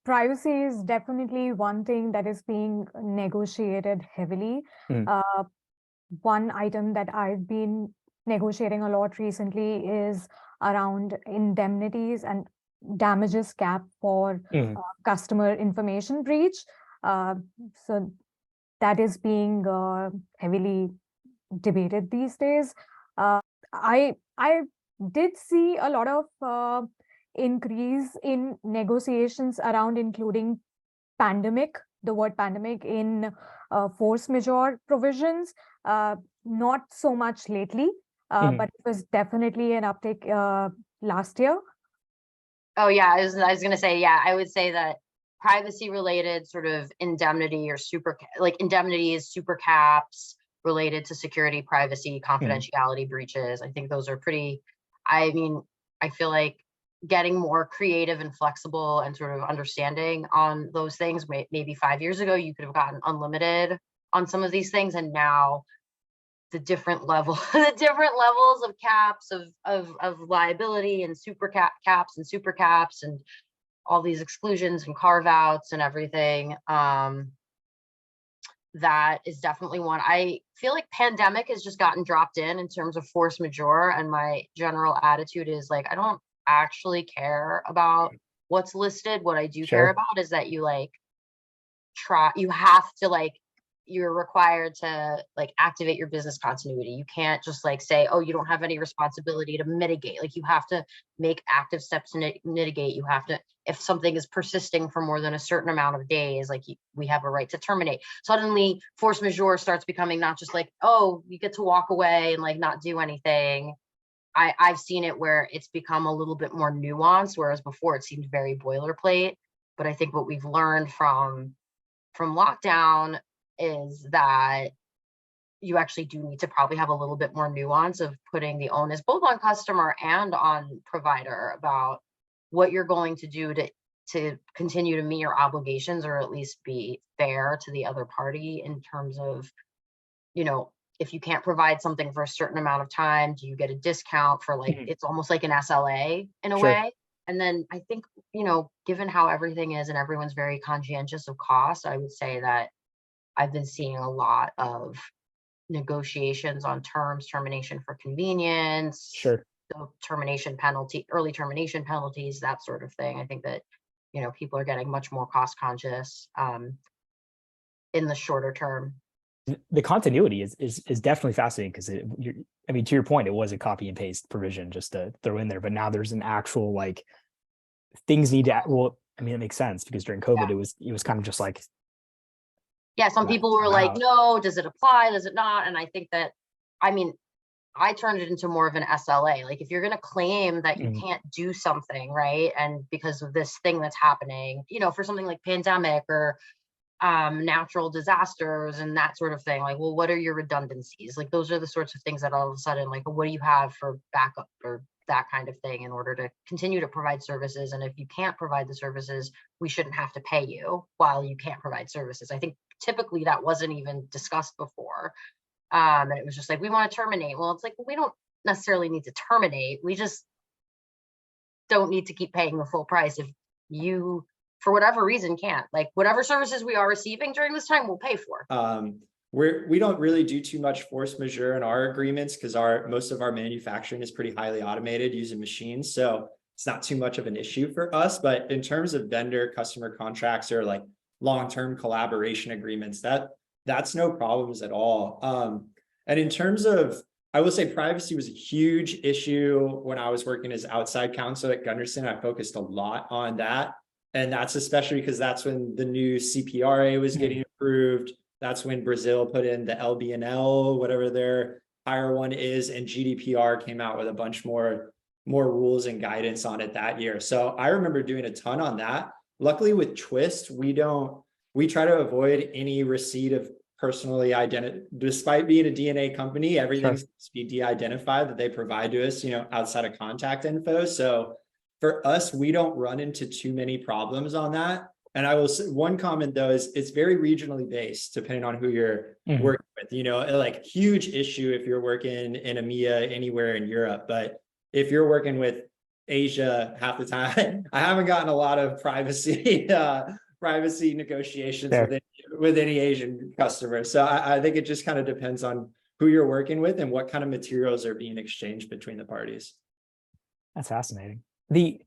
Privacy is definitely one thing that is being negotiated heavily. Mm. One item that I've been negotiating a lot recently is around indemnities and damages cap for Mm. customer information breach. Uh, so that is being heavily debated these days. Uh, I did see a lot of increase in negotiations around including pandemic, the word pandemic in force majeure provisions. Not so much lately, Mm. but it was definitely an uptick last year. Oh yeah, I was gonna say, yeah, I would say that privacy related sort of indemnity or indemnities, super caps related to security, privacy, Mm. confidentiality breaches. I think those are pretty, I mean, I feel like getting more creative and flexible and sort of understanding on those things. Maybe 5 years ago, you could have gotten unlimited on some of these things, and now the different levels of caps of liability and caps and super caps and all these exclusions and carve outs and everything. That is definitely one. I feel like pandemic has just gotten dropped in terms of force majeure, and my general attitude is like, I don't actually care about what's listed. What I do care Sure. about is that you have to you're required to activate your business continuity. You can't just say, oh, you don't have any responsibility to mitigate. You have to make active steps to mitigate. You have to, if something is persisting for more than a certain amount of days, we have a right to terminate. Suddenly force majeure starts becoming not just oh, you get to walk away and not do anything. I've seen it where it's become a little bit more nuanced, whereas before it seemed very boilerplate. But I think what we've learned from lockdown is that you actually do need to probably have a little bit more nuance of putting the onus both on customer and on provider about what you're going to do to continue to meet your obligations, or at least be fair to the other party in terms of, if you can't provide something for a certain amount of time, do you get a discount for it's almost like an SLA in a Sure. way. And then I think, given how everything is and everyone's very conscientious of cost, I would say that I've been seeing a lot of negotiations on terms, termination for convenience, Sure. the termination penalty, early termination penalties, that sort of thing. I think that, people are getting much more cost conscious in the shorter term. The continuity is definitely fascinating because I mean, to your point, it was a copy and paste provision just to throw in there, but now there's an actual things need to. Well, I mean, it makes sense because during COVID, it was kind of just yeah. Some people were like, no, does it apply? Does it not? And I think that, I mean, I turned it into more of an SLA. If you're going to claim that you can't do something, right, and because of this thing that's happening, for something like pandemic or natural disasters and that sort of thing, well, what are your redundancies? Those are the sorts of things that all of a sudden, what do you have for backup or that kind of thing in order to continue to provide services? And if you can't provide the services, we shouldn't have to pay you while you can't provide services. I think typically that wasn't even discussed before. And it was just we want to terminate. Well, it's we don't necessarily need to terminate. We just don't need to keep paying the full price if you, for whatever reason, can't. Whatever services we are receiving during this time, we'll pay for. We don't really do too much force majeure in our agreements because most of our manufacturing is pretty highly automated using machines. So it's not too much of an issue for us. But in terms of vendor customer contracts or long-term collaboration agreements, that's no problems at all. And in terms of, I will say privacy was a huge issue when I was working as outside counsel at Gunderson. I focused a lot on that. And that's especially because that's when the new CPRA was getting approved. That's when Brazil put in the LBNL, whatever their higher one is, and GDPR came out with a bunch more rules and guidance on it that year. So I remember doing a ton on that. Luckily with Twist, we try to avoid any receipt of personally identified, despite being a DNA company, everything's supposed to be de-identified that they provide to us, outside of contact info. So for us, we don't run into too many problems on that. And I will say one comment though is it's very regionally based depending on who you're working with, huge issue if you're working in EMEA anywhere in Europe. But if you're working with Asia half the time. I haven't gotten a lot of privacy privacy negotiations Fair. with any Asian customer. So I think it just kind of depends on who you're working with and what kind of materials are being exchanged between the parties. That's fascinating. The